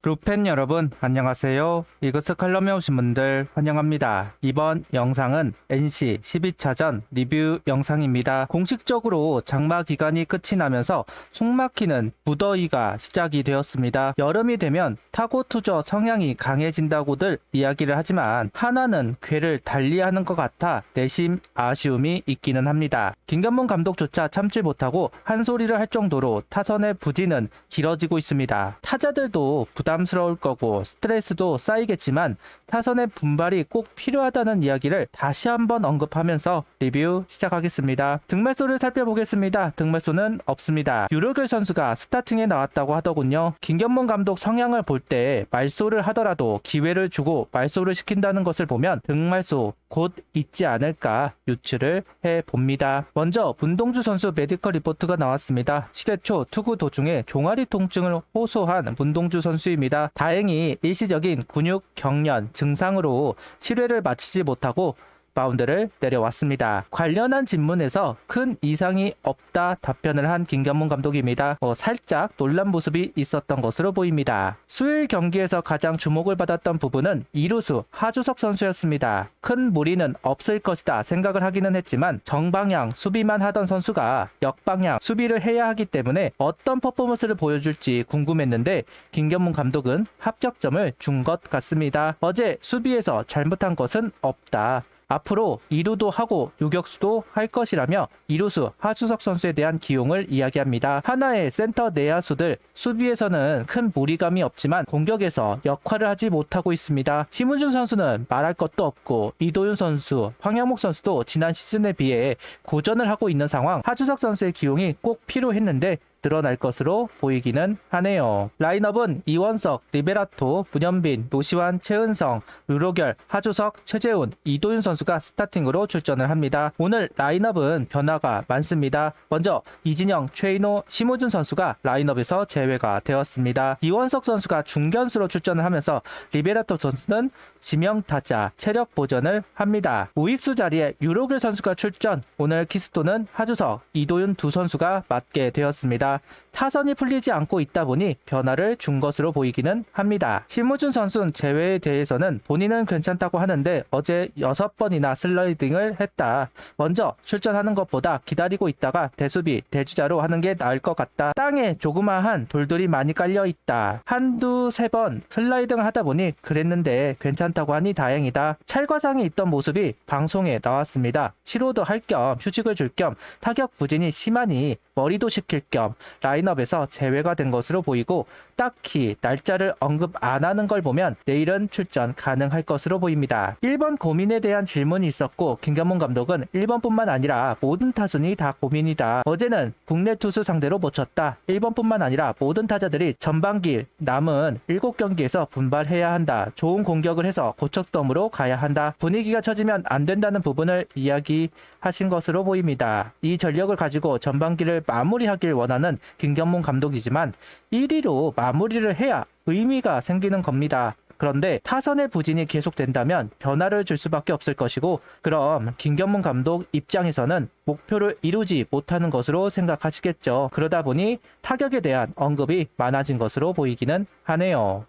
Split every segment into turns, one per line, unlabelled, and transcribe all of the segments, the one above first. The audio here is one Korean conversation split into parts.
루팬 여러분 안녕하세요. 이그스 칼럼에 오신 분들 환영합니다. 이번 영상은 NC 12차전 리뷰 영상입니다. 공식적으로 장마 기간이 끝이 나면서 숨막히는 무더위가 시작이 되었습니다. 여름이 되면 타고 투저 성향이 강해진다고들 이야기를 하지만 하나는 궤를 달리하는 것 같아 내심 아쉬움이 있기는 합니다. 김관문 감독조차 참지 못하고 한 소리를 할 정도로 타선의 부진은 길어지고 있습니다. 타자들도 부담스러울 거고 스트레스도 쌓이겠지만 타선의 분발이 꼭 필요하다는 이야기를 다시 한번 언급하면서 리뷰 시작하겠습니다. 등말소를 살펴보겠습니다. 등말소는 없습니다. 유로결 선수가 스타팅에 나왔다고 하더군요. 김견문 감독 성향을 볼 때 말소를 하더라도 기회를 주고 말소를 시킨다는 것을 보면 등말소 곧 있지 않을까 유추를 해봅니다. 먼저 문동주 선수 메디컬 리포트가 나왔습니다. 7회 초 투구 도중에 종아리 통증을 호소한 문동주 선수입니다. 다행히 일시적인 근육 경련 증상으로 7회를 마치지 못하고 마운드를 내려왔습니다. 관련한 질문에서 큰 이상이 없다 답변을 한 김견문 감독입니다. 살짝 놀란 모습이 있었던 것으로 보입니다. 수요일 경기에서 가장 주목을 받았던 부분은 이루수 하주석 선수였습니다. 큰 무리는 없을 것이다 생각을 하기는 했지만 정방향 수비만 하던 선수가 역방향 수비를 해야 하기 때문에 어떤 퍼포먼스를 보여줄지 궁금했는데 김견문 감독은 합격점을 준 것 같습니다. 어제 수비에서 잘못한 것은 없다. 앞으로 2루도 하고 유격수도 할 것이라며 이루수 하주석 선수에 대한 기용을 이야기합니다. 하나의 센터 내야수들 수비에서는 큰 무리감이 없지만 공격에서 역할을 하지 못하고 있습니다. 심우준 선수는 말할 것도 없고 이도윤 선수, 황양목 선수도 지난 시즌에 비해 고전을 하고 있는 상황. 하주석 선수의 기용이 꼭 필요했는데 드러날 것으로 보이기는 하네요. 라인업은 이원석, 리베라토, 문현빈, 노시환, 최은성, 류로결, 하주석, 최재훈, 이도윤 선수가 스타팅으로 출전을 합니다. 오늘 라인업은 변화가 많습니다. 먼저 이진영, 최인호, 심우준 선수가 라인업에서 제외가 되었습니다. 이원석 선수가 중견수로 출전을 하면서 리베라토 선수는 지명타자 체력 보전을 합니다. 우익수 자리에 류로결 선수가 출전. 오늘 키스톤은 하주석, 이도윤 두 선수가 맡게 되었습니다. 타선이 풀리지 않고 있다 보니 변화를 준 것으로 보이기는 합니다. 심우준 선수는 제외에 대해서는 본인은 괜찮다고 하는데 어제 6번이나 슬라이딩을 했다. 먼저 출전하는 것보다 기다리고 있다가 대수비, 대주자로 하는 게 나을 것 같다. 땅에 조그마한 돌들이 많이 깔려 있다. 한두 세 번 슬라이딩을 하다 보니 그랬는데 괜찮다고 하니 다행이다. 찰과상이 있던 모습이 방송에 나왔습니다. 치료도 할 겸 휴식을 줄 겸 타격 부진이 심하니 머리도 식힐 겸 라인업에서 제외가 된 것으로 보이고 딱히 날짜를 언급 안 하는 걸 보면 내일은 출전 가능할 것으로 보입니다. 1번 고민에 대한 질문이 있었고 김견문 감독은 1번뿐만 아니라 모든 타순이 다 고민이다. 어제는 국내 투수 상대로 못 쳤다. 1번뿐만 아니라 모든 타자들이 전반기 남은 7경기에서 분발해야 한다. 좋은 공격을 해서 고척돔으로 가야 한다. 분위기가 처지면 안 된다는 부분을 이야기하신 것으로 보입니다. 이 전력을 가지고 전반기를 마무리하길 원하는 김견문 감독이지만 1위로 마무리를 해야 의미가 생기는 겁니다. 그런데 타선의 부진이 계속된다면 변화를 줄 수밖에 없을 것이고 그럼 김견문 감독 입장에서는 목표를 이루지 못하는 것으로 생각하시겠죠. 그러다 보니 타격에 대한 언급이 많아진 것으로 보이기는 하네요.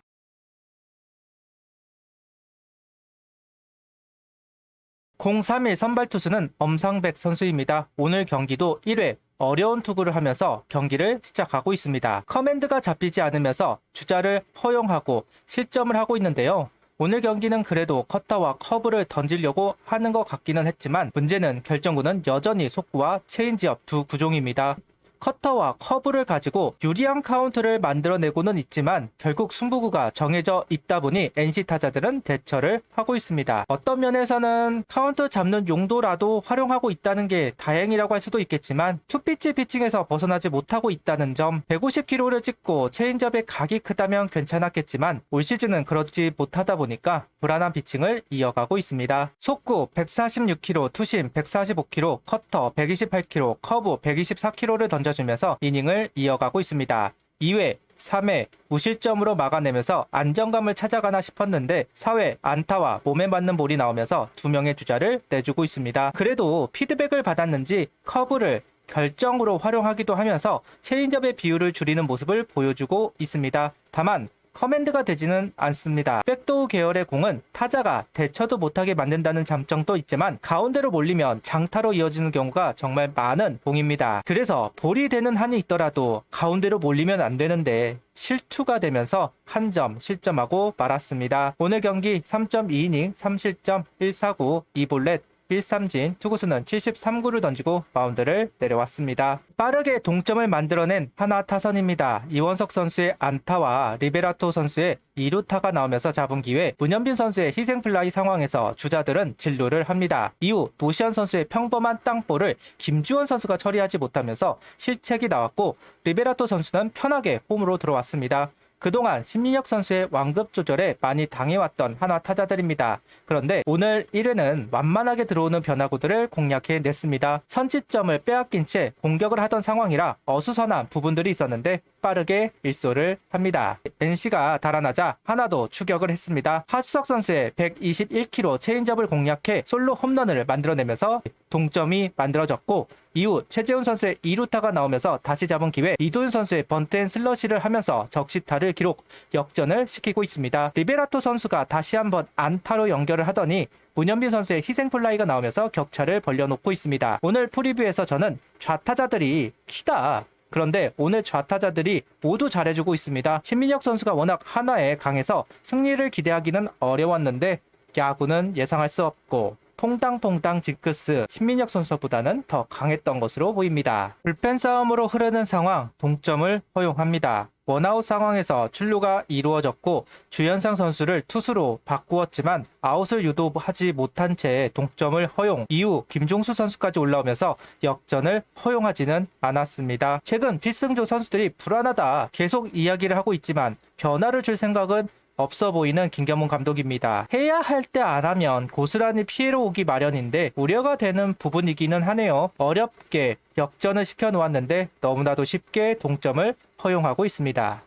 031 선발 투수는 엄상백 선수입니다. 오늘 경기도 1회 어려운 투구를 하면서 경기를 시작하고 있습니다. 커맨드가 잡히지 않으면서 주자를 허용하고 실점을 하고 있는데요. 오늘 경기는 그래도 커터와 커브를 던지려고 하는 것 같기는 했지만 문제는 결정구는 여전히 속구와 체인지업 두 구종입니다. 커터와 커브를 가지고 유리한 카운트를 만들어내고는 있지만 결국 승부구가 정해져 있다 보니 NC 타자들은 대처를 하고 있습니다. 어떤 면에서는 카운트 잡는 용도라도 활용하고 있다는 게 다행이라고 할 수도 있겠지만 투피치 피칭에서 벗어나지 못하고 있다는 점. 150km를 찍고 체인지업의 각이 크다면 괜찮았겠지만 올 시즌은 그렇지 못하다 보니까 불안한 피칭을 이어가고 있습니다. 속구 146km, 투심 145km, 커터 128km, 커브 124km를 던져주면서 이닝을 이어가고 있습니다. 2회, 3회 무실점으로 막아내면서 안정감을 찾아가나 싶었는데 4회 안타와 몸에 맞는 볼이 나오면서 2명의 주자를 내주고 있습니다. 그래도 피드백을 받았는지 커브를 결정으로 활용하기도 하면서 체인지업의 비율을 줄이는 모습을 보여주고 있습니다. 다만 커맨드가 되지는 않습니다. 백도우 계열의 공은 타자가 대처도 못하게 만든다는 장점도 있지만 가운데로 몰리면 장타로 이어지는 경우가 정말 많은 공입니다. 그래서 볼이 되는 한이 있더라도 가운데로 몰리면 안 되는데 실투가 되면서 한 점 실점하고 말았습니다. 오늘 경기 3.2이닝 3실점 1사구 2볼넷 1삼진, 투구수는 73구를 던지고 마운드를 내려왔습니다. 빠르게 동점을 만들어낸 하나 타선입니다. 이원석 선수의 안타와 리베라토 선수의 2루타가 나오면서 잡은 기회, 문현빈 선수의 희생플라이 상황에서 주자들은 진루를 합니다. 이후 노시안 선수의 평범한 땅볼을 김주원 선수가 처리하지 못하면서 실책이 나왔고 리베라토 선수는 편하게 홈으로 들어왔습니다. 그동안 신민혁 선수의 완급 조절에 많이 당해왔던 하나 타자들입니다. 그런데 오늘 1회는 완만하게 들어오는 변화구들을 공략해냈습니다. 선취점을 빼앗긴 채 공격을 하던 상황이라 어수선한 부분들이 있었는데 빠르게 일소를 합니다. NC가 달아나자 하나도 추격을 했습니다. 하수석 선수의 121km 체인지업을 공략해 솔로 홈런을 만들어내면서 동점이 만들어졌고 이후 최재훈 선수의 2루타가 나오면서 다시 잡은 기회 이도윤 선수의 번트앤 슬러시를 하면서 적시타를 기록 역전을 시키고 있습니다. 리베라토 선수가 다시 한번 안타로 연결을 하더니 문현빈 선수의 희생플라이가 나오면서 격차를 벌려놓고 있습니다. 오늘 프리뷰에서 저는 좌타자들이 키다. 그런데 오늘 좌타자들이 모두 잘해주고 있습니다. 신민혁 선수가 워낙 하나에 강해서 승리를 기대하기는 어려웠는데 야구는 예상할 수 없고 퐁당퐁당 징크스 신민혁 선수보다는 더 강했던 것으로 보입니다. 불펜 싸움으로 흐르는 상황 동점을 허용합니다. 원아웃 상황에서 출루가 이루어졌고 주현상 선수를 투수로 바꾸었지만 아웃을 유도하지 못한 채 동점을 허용, 이후 김종수 선수까지 올라오면서 역전을 허용하지는 않았습니다. 최근 필승조 선수들이 불안하다 계속 이야기를 하고 있지만 변화를 줄 생각은 없어 보이는 김경문 감독입니다. 해야 할 때 안 하면 고스란히 피해로 오기 마련인데 우려가 되는 부분이기는 하네요. 어렵게 역전을 시켜놓았는데 너무나도 쉽게 동점을 허용하고 있습니다.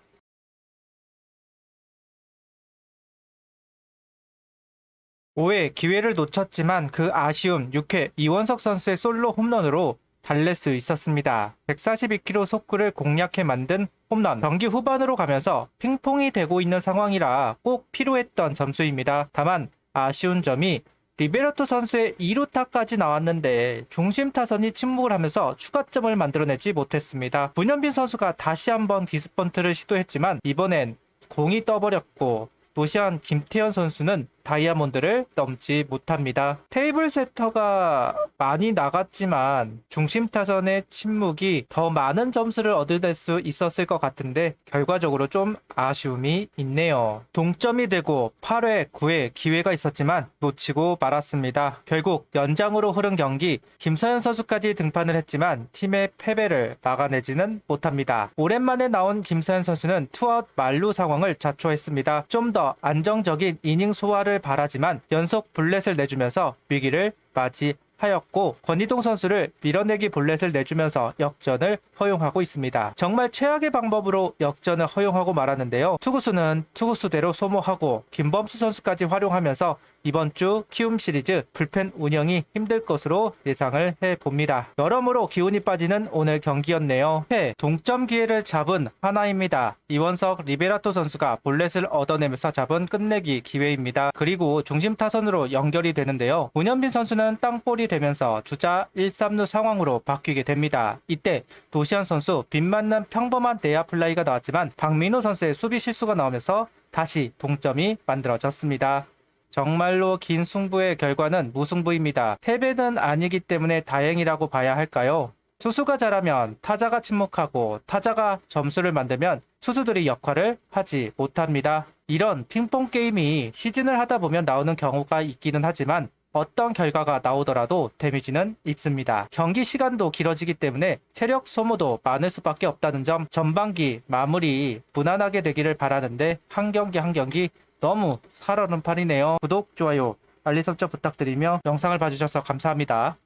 5회 기회를 놓쳤지만 그 아쉬움 6회 이원석 선수의 솔로 홈런으로 달랠 수 있었습니다. 142km 속구를 공략해 만든 홈런. 경기 후반으로 가면서 핑퐁이 되고 있는 상황이라 꼭 필요했던 점수입니다. 다만 아쉬운 점이 리베라토 선수의 2루타까지 나왔는데 중심 타선이 침묵을 하면서 추가점을 만들어내지 못했습니다. 문현빈 선수가 다시 한번 디스번트를 시도했지만 이번엔 공이 떠버렸고 노시안 김태현 선수는 다이아몬드를 넘지 못합니다. 테이블 세터가 많이 나갔지만 중심 타선의 침묵이 더 많은 점수를 얻어낼 수 있었을 것 같은데 결과적으로 좀 아쉬움이 있네요. 동점이 되고 8회, 9회 기회가 있었지만 놓치고 말았습니다. 결국 연장으로 흐른 경기 김서현 선수까지 등판을 했지만 팀의 패배를 막아내지는 못합니다. 오랜만에 나온 김서현 선수는 투아웃 만루 상황을 자초했습니다. 좀 더 안정적인 이닝 소화를 바라지만 연속 볼넷을 내주면서 위기를 맞이하였고 권희동 선수를 밀어내기 볼넷을 내주면서 역전을 허용하고 있습니다. 정말 최악의 방법으로 역전을 허용하고 말았는데요. 투구수는 투구수대로 소모하고 김범수 선수까지 활용하면서 이번 주 키움 시리즈 불펜 운영이 힘들 것으로 예상을 해봅니다. 여러모로 기운이 빠지는 오늘 경기였네요. 동점 기회를 잡은 하나입니다. 이원석, 리베라토 선수가 볼넷을 얻어내면서 잡은 끝내기 기회입니다. 그리고 중심 타선으로 연결이 되는데요. 문현빈 선수는 땅볼이 되면서 주자 1-3루 상황으로 바뀌게 됩니다. 이때 노시안 선수 빗맞는 평범한 내야 플라이가 나왔지만 박민호 선수의 수비 실수가 나오면서 다시 동점이 만들어졌습니다. 정말로 긴 승부의 결과는 무승부입니다. 패배는 아니기 때문에 다행이라고 봐야 할까요? 투수가 잘하면 타자가 침묵하고 타자가 점수를 만들면 투수들이 역할을 하지 못합니다. 이런 핑퐁 게임이 시즌을 하다 보면 나오는 경우가 있기는 하지만 어떤 결과가 나오더라도 데미지는 입습니다. 경기 시간도 길어지기 때문에 체력 소모도 많을 수밖에 없다는 점, 전반기 마무리 무난하게 되기를 바라는데 한 경기 한 경기 너무 살얼음 판이네요. 구독, 좋아요, 알림 설정 부탁드리며 영상을 봐주셔서 감사합니다.